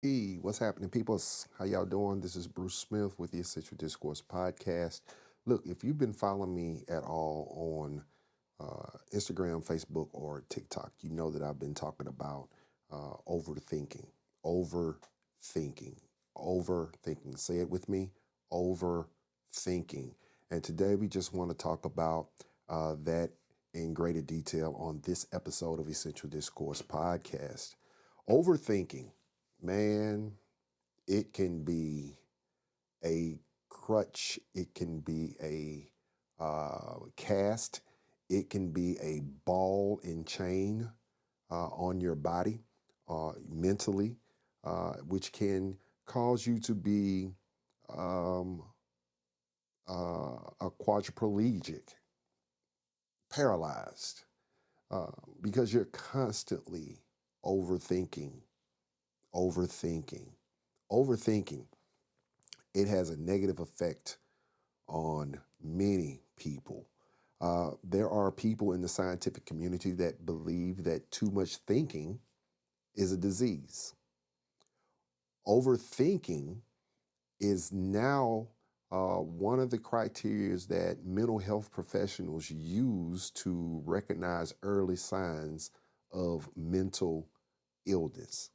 Hey, what's happening, people? How y'all doing? This is Bruce Smith with the Essential Discourse Podcast. Look, if you've been following me at all on Instagram, Facebook, or TikTok, you know that I've been talking about overthinking, overthinking, overthinking. Say it with me, overthinking. And today we just want to talk about that in greater detail on this episode of Essential Discourse Podcast. Overthinking, man, it can be a crutch, it can be a cast, it can be a ball and chain on your body mentally, which can cause you to be um, a quadriplegic, paralyzed, uh, because you're constantly overthinking, overthinking, overthinking. It has a negative effect on many people. There are people in the scientific community that believe that too much thinking is a disease. Overthinking is now one of the criteria that mental health professionals use to recognize early signs of mental illness.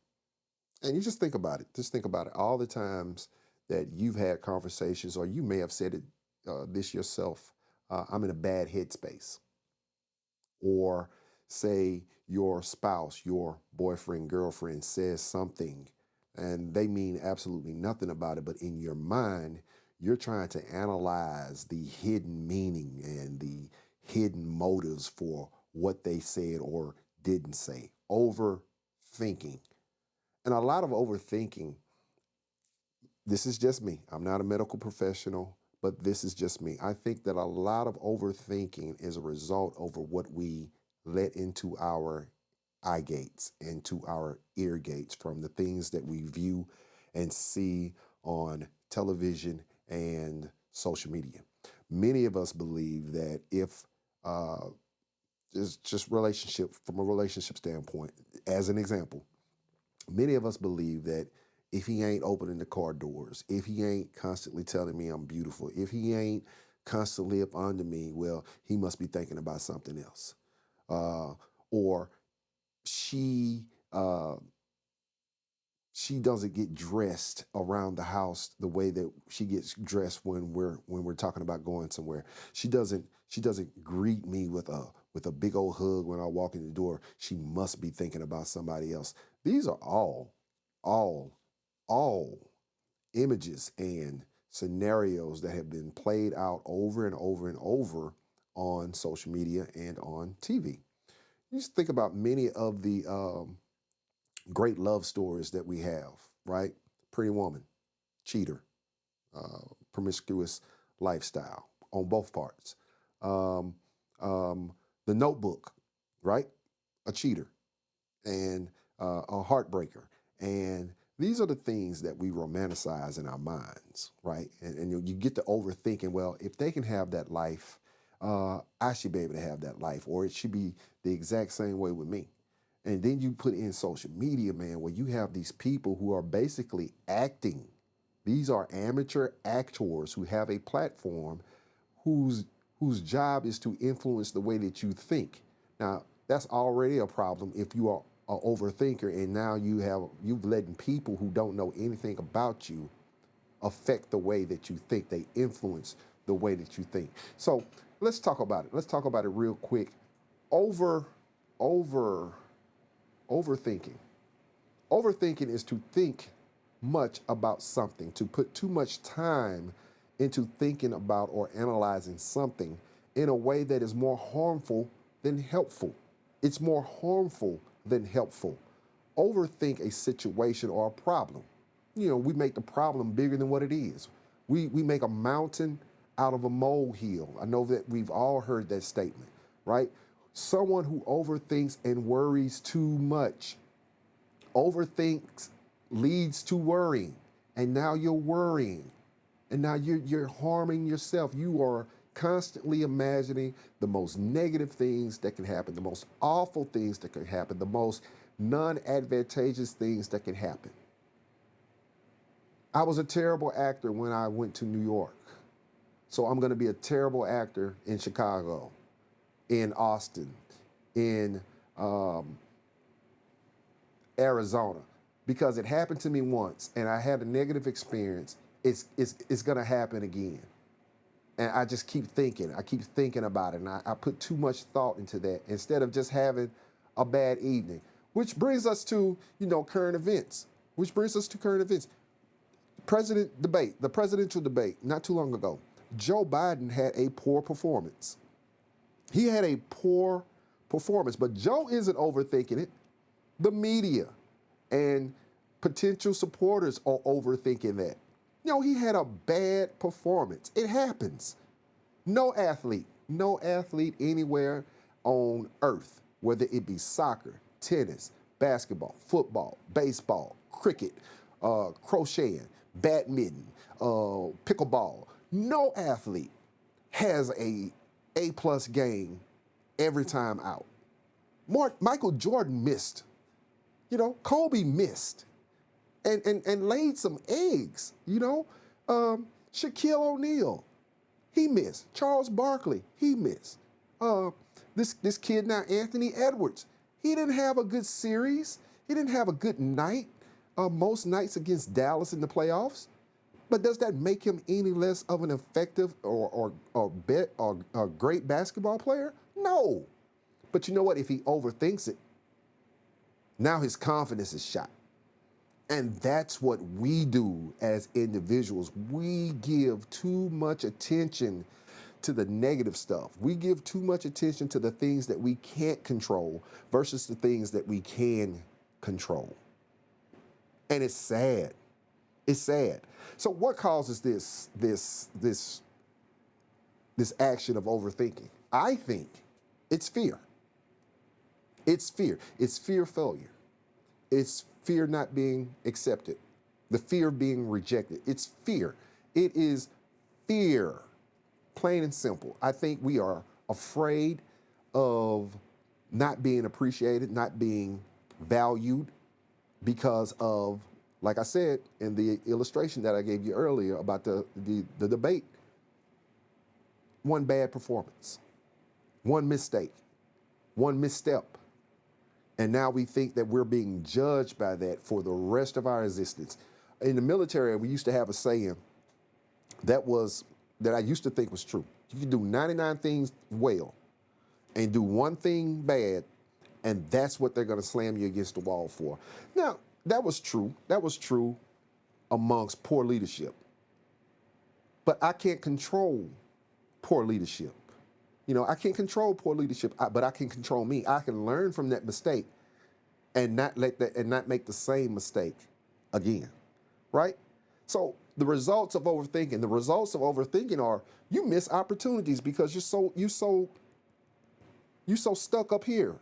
And you just think about it. Just think about it. All the times that you've had conversations, or you may have said it this yourself. I'm in a bad headspace. Or say your spouse, your boyfriend, girlfriend says something, and they mean absolutely nothing about it, but in your mind, you're trying to analyze the hidden meaning and the hidden motives for what they said or didn't say. Overthinking. And a lot of overthinking, this is just me. I'm not a medical professional, but this is just me. I think that a lot of overthinking is a result over what we let into our eye gates, into our ear gates from the things that we view and see on television and social media. Many of us believe that if uh, just relationship from a relationship standpoint, as an example, many of us believe that if he ain't opening the car doors, if he ain't constantly telling me I'm beautiful, if he ain't constantly up under me, well, he must be thinking about something else. Uh, or she uh, she doesn't get dressed around the house the way that she gets dressed when we're talking about going somewhere. She doesn't greet me with a big old hug when I walk in the door. She must be thinking about somebody else. These are all all images and scenarios that have been played out over and over and over on social media and on TV. You just think about many of the great love stories that we have, right? Pretty woman, cheater, promiscuous lifestyle on both parts. Um, um, the Notebook, right? A cheater and a heartbreaker. And these are the things that we romanticize in our minds, right? And you get to overthinking, well, if they can have that life, I should be able to have that life, or it should be the exact same way with me. And then you put in social media, man, where you have these people who are basically acting. These are amateur actors who have a platform whose whose job is to influence the way that you think. Now, that's already a problem if you are an overthinker, and now you've letting people who don't know anything about you affect the way that you think. They influence the way that you think. So let's talk about it. Let's talk about it real quick. Over, over, overthinking. Overthinking is to think much about something, to put too much time into thinking about or analyzing something in a way that is more harmful than helpful. It's more harmful than helpful. Overthink a situation or a problem. We make the problem bigger than what it is. We make a mountain out of a molehill. I know that we've all heard that statement, right? Someone who overthinks and worries too much. Overthinks leads to worrying, and now you're worrying, and now you're harming yourself. You are constantly imagining the most negative things that can happen, the most awful things that can happen, the most non-advantageous things that can happen. I was a terrible actor when I went to New York. So I'm going to be a terrible actor in Chicago, in Austin, in um, Arizona, because it happened to me once and I had a negative experience. It's going to happen again. And I just keep thinking. I keep thinking about it. And I put too much thought into that instead of just having a bad evening. Which brings us to, current events. The presidential debate, not too long ago. Joe Biden had a poor performance. He had a poor performance, but Joe isn't overthinking it. The media and potential supporters are overthinking that. He had a bad performance. It happens. No athlete anywhere on earth, whether it be soccer, tennis, basketball, football, baseball, cricket, crocheting, badminton, pickleball, no athlete has a A+ game every time out. Michael Jordan missed. Kobe missed and laid some eggs. Shaquille O'Neal, he missed. Charles Barkley, he missed. This kid now, Anthony Edwards, he didn't have a good series. He didn't have a good night. Most nights against Dallas in the playoffs. But does that make him any less of an effective or great basketball player? No. But you know what? If he overthinks it, now his confidence is shot. And that's what we do as individuals. We give too much attention to the negative stuff. We give too much attention to the things that we can't control versus the things that we can control. And it's sad. It's sad. So what causes this action of overthinking? I think it's fear. It's fear. It's fear of failure. It's fear not being accepted. The fear of being rejected. It's fear. It is fear. Plain and simple. I think we are afraid of not being appreciated, not being valued because of, like I said in the illustration that I gave you earlier about the debate, one bad performance, one mistake, one misstep. And now we think that we're being judged by that for the rest of our existence. In the military, we used to have a saying that I used to think was true. You can do 99 things well and do one thing bad, and that's what they're going to slam you against the wall for. Now, that was true. That was true amongst poor leadership. But I can't control poor leadership. I can't control poor leadership, but I can control me. I can learn from that mistake and not make the same mistake again, right? So the results of overthinking are you miss opportunities because you're so stuck up here.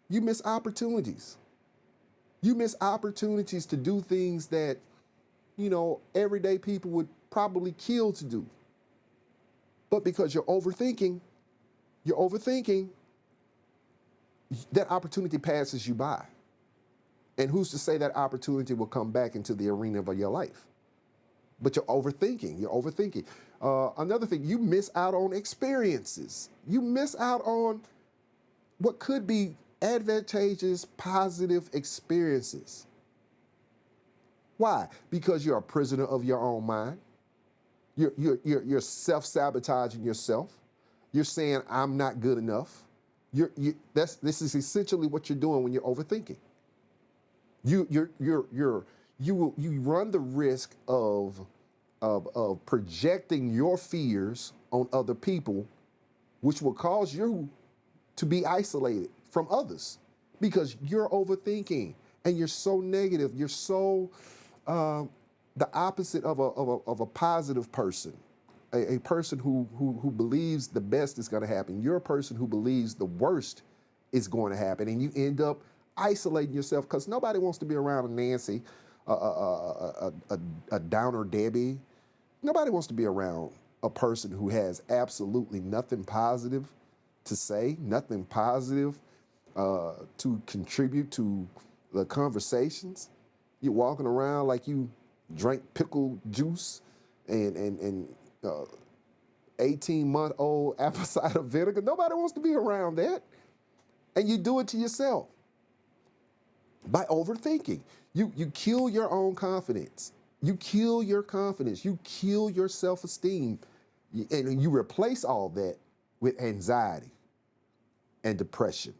You miss opportunities. You miss opportunities to do things that everyday people would probably kill to do. But because you're overthinking, that opportunity passes you by. And who's to say that opportunity will come back into the arena of your life? But you're overthinking. Another thing, you miss out on experiences. You miss out on what could be advantageous, positive experiences. Why? Because you're a prisoner of your own mind. You're self-sabotaging yourself. You're saying, I'm not good enough. This is essentially what you're doing when you're overthinking. You run the risk of projecting your fears on other people, which will cause you to be isolated from others because you're overthinking and you're so negative. You're so the opposite of a positive person. A person who believes the best is going to happen. You're a person who believes the worst is going to happen, and you end up isolating yourself because nobody wants to be around a Nancy, a Downer Debbie. Nobody wants to be around a person who has absolutely nothing positive to say, nothing positive to contribute to the conversations. You're walking around like you drank pickle juice and 18-month-old apple cider vinegar. Nobody wants to be around that. And you do it to yourself by overthinking. You kill your own confidence. You kill your confidence. You kill your self-esteem. And you replace all that with anxiety and depression,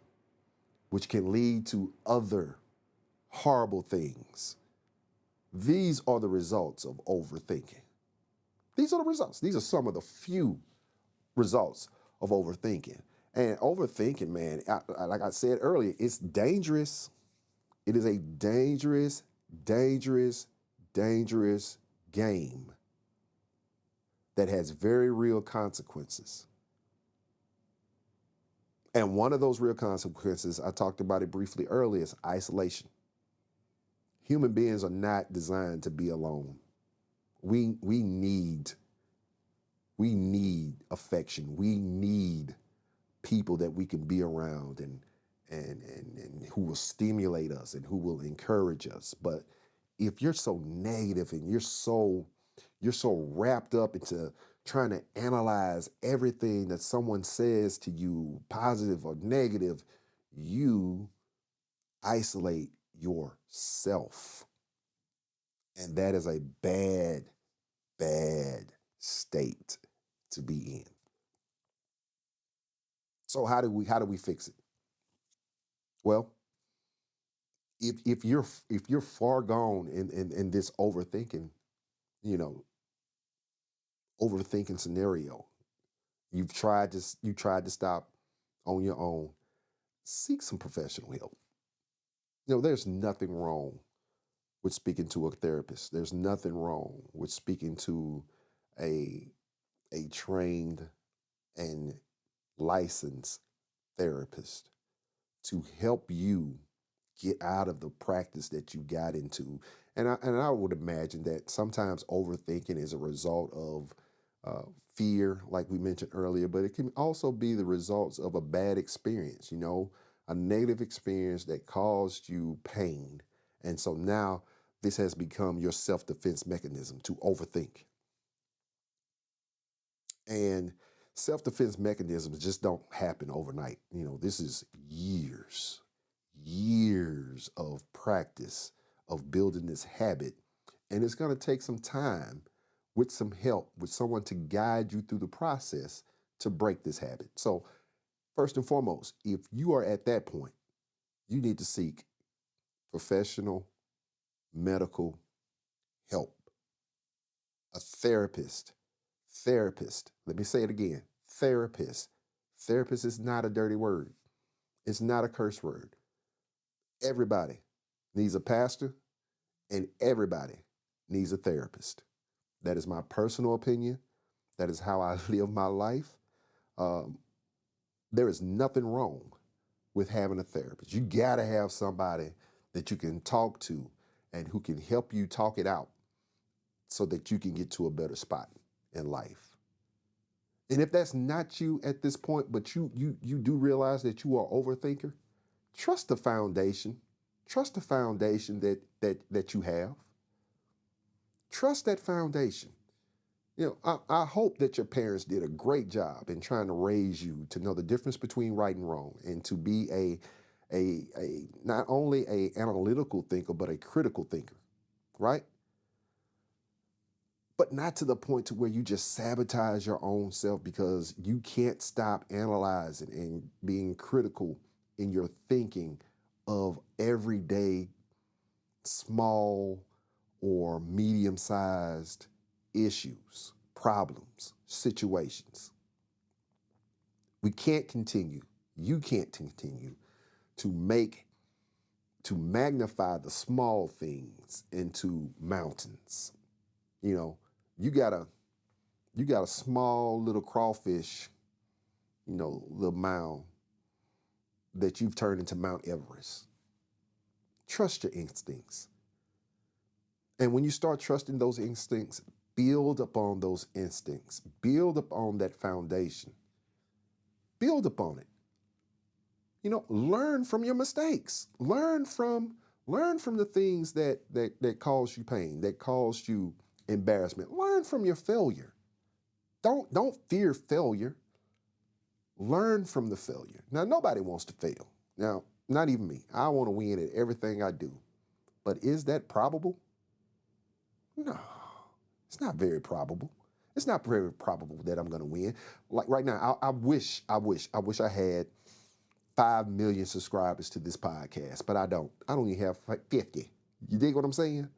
which can lead to other horrible things. These are the results of overthinking. These are the results. These are some of the few results of overthinking. And overthinking, man, like I said earlier, it's dangerous. It is a dangerous, dangerous, dangerous game that has very real consequences. And one of those real consequences, I talked about it briefly earlier, is isolation. Human beings are not designed to be alone. We need affection. We need people that we can be around and who will stimulate us and who will encourage us. But if you're so negative and you're so wrapped up into trying to analyze everything that someone says to you, positive or negative, you isolate yourself. And that is a bad, bad state to be in. So how do we fix it? Well, if you're far gone in this you know, overthinking scenario, you tried to stop on your own, seek some professional help. There's nothing wrong with speaking to a therapist. There's nothing wrong with speaking to a trained and licensed therapist to help you get out of the practice that you got into. And I would imagine that sometimes overthinking is a result of fear, like we mentioned earlier, but it can also be the results of a bad experience, a negative experience that caused you pain. And so now this has become your self defense mechanism to overthink. And self defense mechanisms just don't happen overnight. This is years of practice of building this habit. And it's going to take some time with some help, with someone to guide you through the process to break this habit. So, first and foremost, if you are at that point, you need to seek professional medical help, a therapist. Therapist. Let me say it again. Therapist. Therapist is not a dirty word. It's not a curse word. Everybody needs a pastor and everybody needs a therapist. That is my personal opinion. That is how I live my life. Um, there is nothing wrong with having a therapist. You got to have somebody that you can talk to and who can help you talk it out so that you can get to a better spot in life. And if that's not you at this point, but you do realize that you are an overthinker, trust the foundation. Trust the foundation that you have. Trust that foundation. I hope that your parents did a great job in trying to raise you to know the difference between right and wrong and to be a not only a analytical thinker, but a critical thinker, right? But not to the point to where you just sabotage your own self because you can't stop analyzing and being critical in your thinking of everyday small or medium-sized issues, problems, situations. We can't continue. You can't continue to magnify the small things into mountains. You know, you got a small little crawfish, little mound that you've turned into Mount Everest. Trust your instincts. And when you start trusting those instincts, build upon those instincts. Build upon that foundation. Build upon it. Learn from your mistakes. Learn from Learn from the things that cause you pain, that cause you embarrassment. Learn from your failure. Don't fear failure. Learn from the failure. Now, nobody wants to fail. Now, not even me. I want to win at everything I do. But is that probable? No, it's not very probable. It's not very probable that I'm going to win. Like right now, I wish I had 5 million subscribers to this podcast, but I don't. I don't even have like 50. You dig what I'm saying?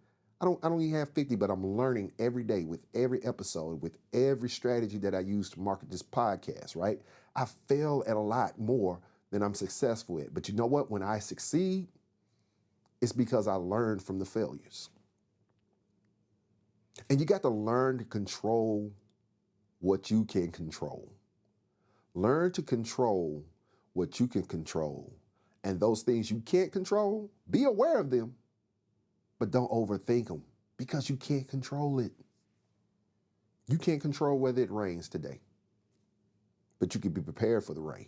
I don't even have 50, but I'm learning every day with every episode, with every strategy that I use to market this podcast, right? I fail at a lot more than I'm successful at. But you know what? When I succeed, it's because I learned from the failures. And you got to learn to control what you can control. Learn to control what you can control. And those things you can't control, be aware of them, but don't overthink them because you can't control it. You can't control whether it rains today, but you can be prepared for the rain.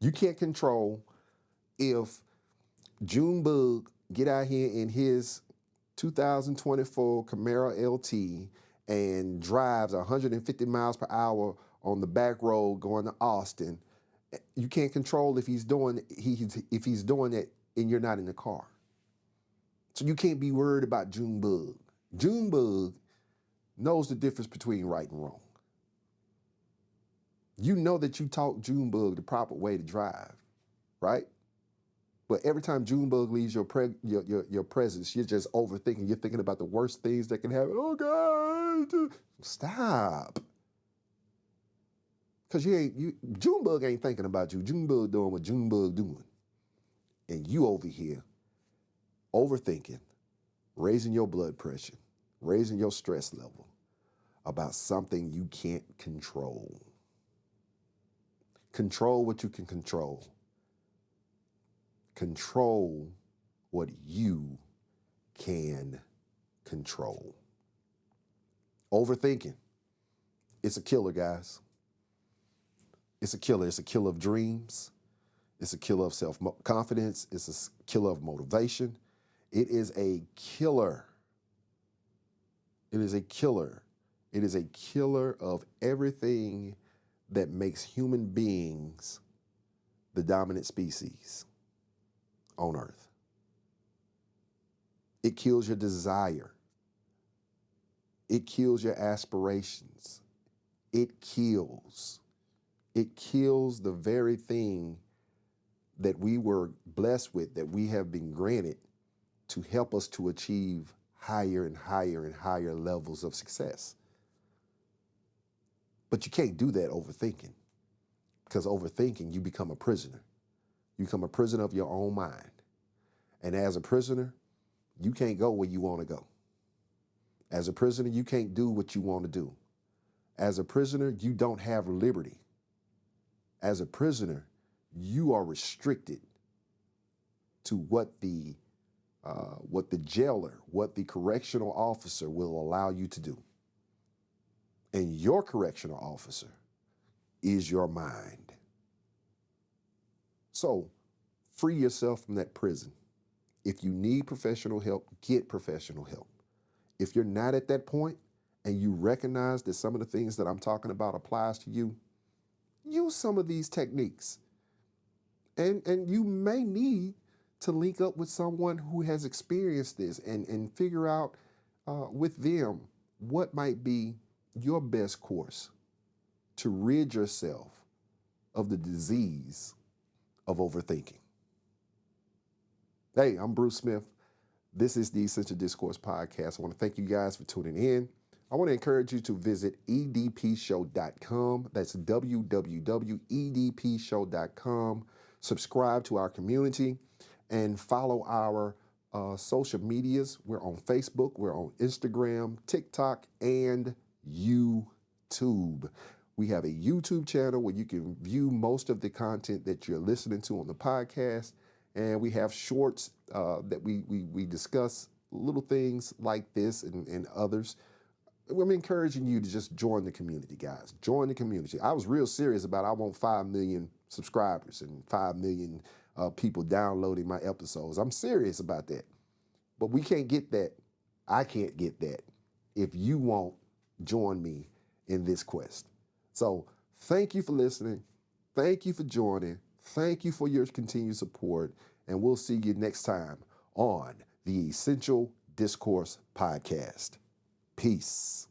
You can't control if Junebug get out here in his 2024 Camaro LT and drives 150 miles per hour on the back road going to Austin. You can't control if he's doing it and you're not in the car. So you can't be worried about Junebug. Junebug knows the difference between right and wrong. You know that you taught Junebug the proper way to drive, right? But every time Junebug leaves your presence, you're just overthinking. You're thinking about the worst things that can happen. Oh God, stop. Because Junebug ain't thinking about you. Junebug doing what Junebug doing. And you over here overthinking, raising your blood pressure, raising your stress level about something you can't control. Control what you can control. Control what you can control. Overthinking. It's a killer, guys. It's a killer. It's a killer of dreams. It's a killer of self-confidence. It's a killer of motivation. It is a killer. It is a killer. It is a killer of everything that makes human beings the dominant species on Earth. It kills your desire. It kills your aspirations. It kills the very thing that we were blessed with, that we have been granted to help us to achieve higher and higher and higher levels of success. But you can't do that overthinking, because overthinking, you become a prisoner. You become a prisoner of your own mind. And as a prisoner, you can't go where you want to go. As a prisoner, you can't do what you want to do. As a prisoner, you don't have liberty. As a prisoner, you are restricted to what the jailer, what the correctional officer will allow you to do. And your correctional officer is your mind. So free yourself from that prison. If you need professional help, get professional help. If you're not at that point and you recognize that some of the things that I'm talking about applies to you, use some of these techniques. And you may need to link up with someone who has experienced this and figure out with them what might be your best course to rid yourself of the disease of overthinking. Hey, I'm Bruce Smith. This is the Essential Discourse Podcast. I want to thank you guys for tuning in. I want to encourage you to visit edpshow.com. That's www.edpshow.com. Subscribe to our community and follow our social medias. We're on Facebook, we're on Instagram, TikTok, and YouTube. We have a YouTube channel where you can view most of the content that you're listening to on the podcast. And we have shorts that we discuss little things like this and others. I'm encouraging you to just join the community, guys. Join the community. I was real serious about I want 5 million subscribers and 5 million people downloading my episodes. I'm serious about that. But we can't get that. I can't get that if you won't join me in this quest. So thank you for listening. Thank you for joining. Thank you for your continued support. And we'll see you next time on the Essential Discourse Podcast. Peace.